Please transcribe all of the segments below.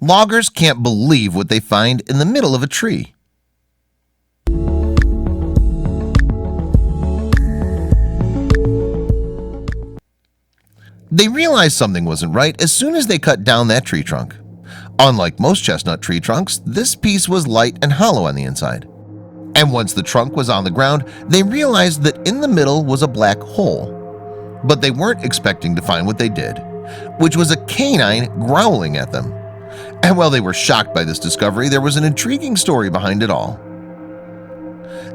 Loggers can't believe what they find in the middle of a tree. They realized something wasn't right as soon as they cut down that tree trunk. Unlike most chestnut tree trunks, this piece was light and hollow on the inside. And once the trunk was on the ground, they realized that in the middle was a black hole. But they weren't expecting to find what they did, which was a canine growling at them. And while they were shocked by this discovery, there was an intriguing story behind it all.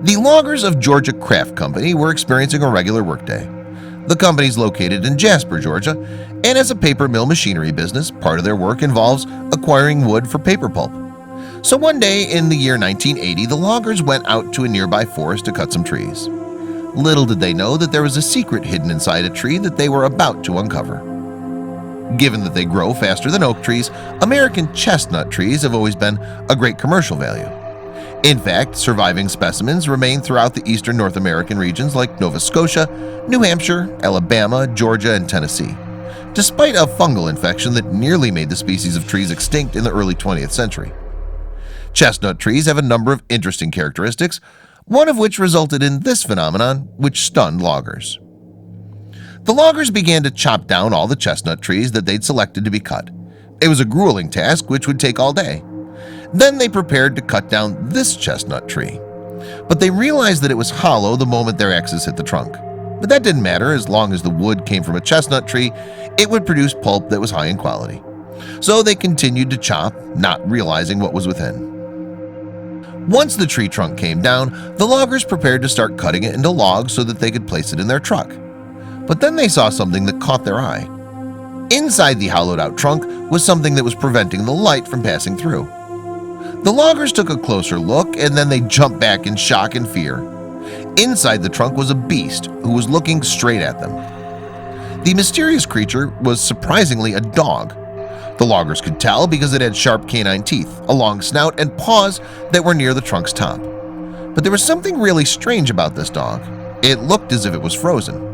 The loggers of Georgia Craft Company were experiencing a regular workday. The company is located in Jasper, Georgia, and as a paper mill machinery business, part of their work involves acquiring wood for paper pulp. So one day in the year 1980, the loggers went out to a nearby forest to cut some trees. Little did they know that there was a secret hidden inside a tree that they were about to uncover. Given that they grow faster than oak trees, American chestnut trees have always been a great commercial value. In fact, surviving specimens remain throughout the eastern North American regions like Nova Scotia, New Hampshire, Alabama, Georgia, and Tennessee, despite a fungal infection that nearly made the species of trees extinct in the early 20th century. Chestnut trees have a number of interesting characteristics, one of which resulted in this phenomenon, which stunned loggers. The loggers began to chop down all the chestnut trees that they'd selected to be cut. It was a grueling task which would take all day. Then they prepared to cut down this chestnut tree. But they realized that it was hollow the moment their axes hit the trunk. But that didn't matter. As long as the wood came from a chestnut tree, it would produce pulp that was high in quality. So they continued to chop, not realizing what was within. Once the tree trunk came down, the loggers prepared to start cutting it into logs so that they could place it in their truck. But then they saw something that caught their eye. Inside the hollowed-out trunk was something that was preventing the light from passing through. The loggers took a closer look and then they jumped back in shock and fear. Inside the trunk was a beast who was looking straight at them. The mysterious creature was surprisingly a dog. The loggers could tell because it had sharp canine teeth, a long snout, and paws that were near the trunk's top. But there was something really strange about this dog. It looked as if it was frozen.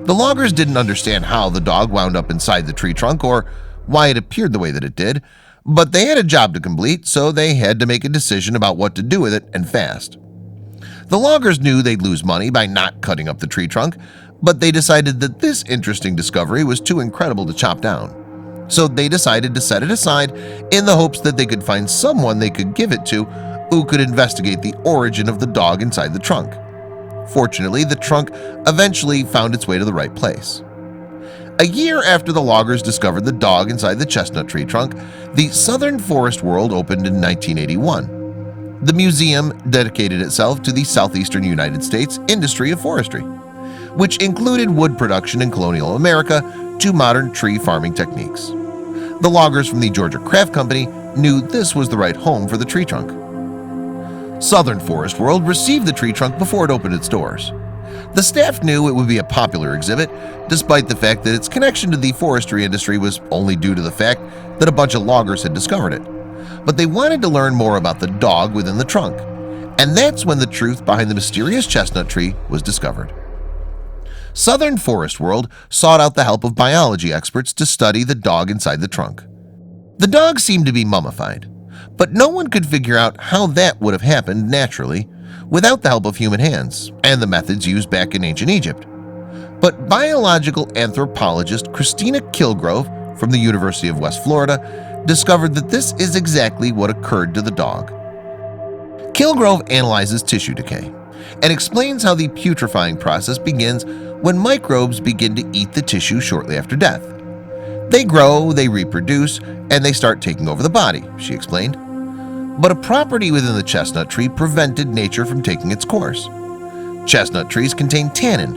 The loggers didn't understand how the dog wound up inside the tree trunk or why it appeared the way that it did, but they had a job to complete, so they had to make a decision about what to do with it, and fast. The loggers knew they'd lose money by not cutting up the tree trunk, but they decided that this interesting discovery was too incredible to chop down. So they decided to set it aside in the hopes that they could find someone they could give it to who could investigate the origin of the dog inside the trunk. Fortunately, the trunk eventually found its way to the right place. A year after the loggers discovered the dog inside the chestnut tree trunk, the Southern Forest World opened in 1981. The museum dedicated itself to the southeastern United States industry of forestry, which included wood production in colonial America to modern tree farming techniques. The loggers from the Georgia Craft Company knew this was the right home for the tree trunk. Southern Forest World received the tree trunk before it opened its doors. The staff knew it would be a popular exhibit, despite the fact that its connection to the forestry industry was only due to the fact that a bunch of loggers had discovered it. But they wanted to learn more about the dog within the trunk, and that's when the truth behind the mysterious chestnut tree was discovered. Southern Forest World sought out the help of biology experts to study the dog inside the trunk. The dog seemed to be mummified, but no one could figure out how that would have happened naturally without the help of human hands and the methods used back in ancient Egypt. But biological anthropologist Christina Kilgrove from the University of West Florida discovered that this is exactly what occurred to the dog. Kilgrove analyzes tissue decay and explains how the putrefying process begins when microbes begin to eat the tissue shortly after death. They grow, they reproduce, and they start taking over the body, she explained. But a property within the chestnut tree prevented nature from taking its course. Chestnut trees contain tannin,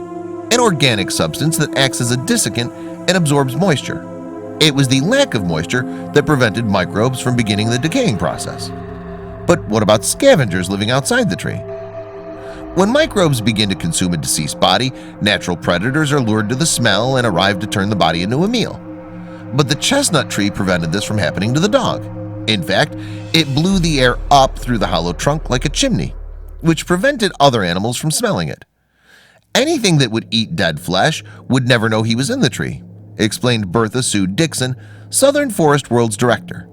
an organic substance that acts as a desiccant and absorbs moisture. It was the lack of moisture that prevented microbes from beginning the decaying process. But what about scavengers living outside the tree? When microbes begin to consume a deceased body, natural predators are lured to the smell and arrive to turn the body into a meal. But the chestnut tree prevented this from happening to the dog. In fact, it blew the air up through the hollow trunk like a chimney, which prevented other animals from smelling it. Anything that would eat dead flesh would never know he was in the tree, explained Bertha Sue Dixon, Southern Forest World's director.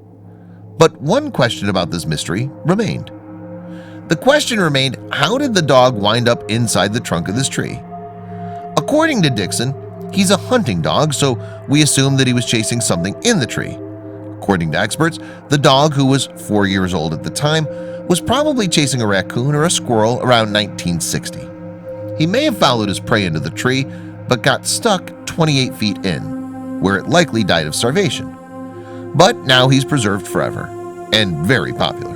But one question about this mystery remained. The question remained, how did the dog wind up inside the trunk of this tree? According to Dixon, he's a hunting dog, so we assume that he was chasing something in the tree. According to experts, the dog, who was 4 years old at the time, was probably chasing a raccoon or a squirrel around 1960. He may have followed his prey into the tree, but got stuck 28 feet in, where it likely died of starvation. But now he's preserved forever and very popular.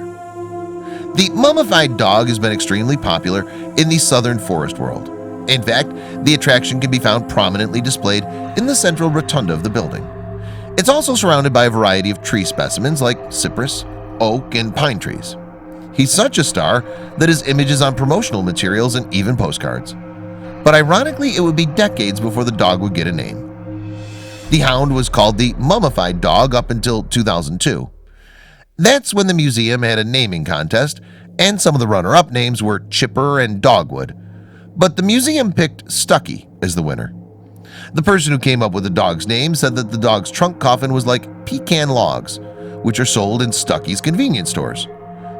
The mummified dog has been extremely popular in the southern forest world. In fact, the attraction can be found prominently displayed in the central rotunda of the building. It's also surrounded by a variety of tree specimens like cypress, oak, and pine trees. He's such a star that his image is on promotional materials and even postcards. But ironically, it would be decades before the dog would get a name. The hound was called the mummified dog up until 2002. That's when the museum had a naming contest, and some of the runner-up names were Chipper and Dogwood. But the museum picked Stucky as the winner. The person who came up with the dog's name said that the dog's trunk coffin was like pecan logs, which are sold in Stucky's convenience stores.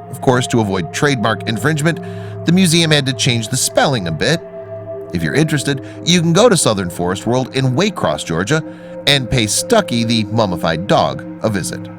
Of course, to avoid trademark infringement, the museum had to change the spelling a bit. If you're interested, you can go to Southern Forest World in Waycross, Georgia, and pay Stucky the mummified dog a visit.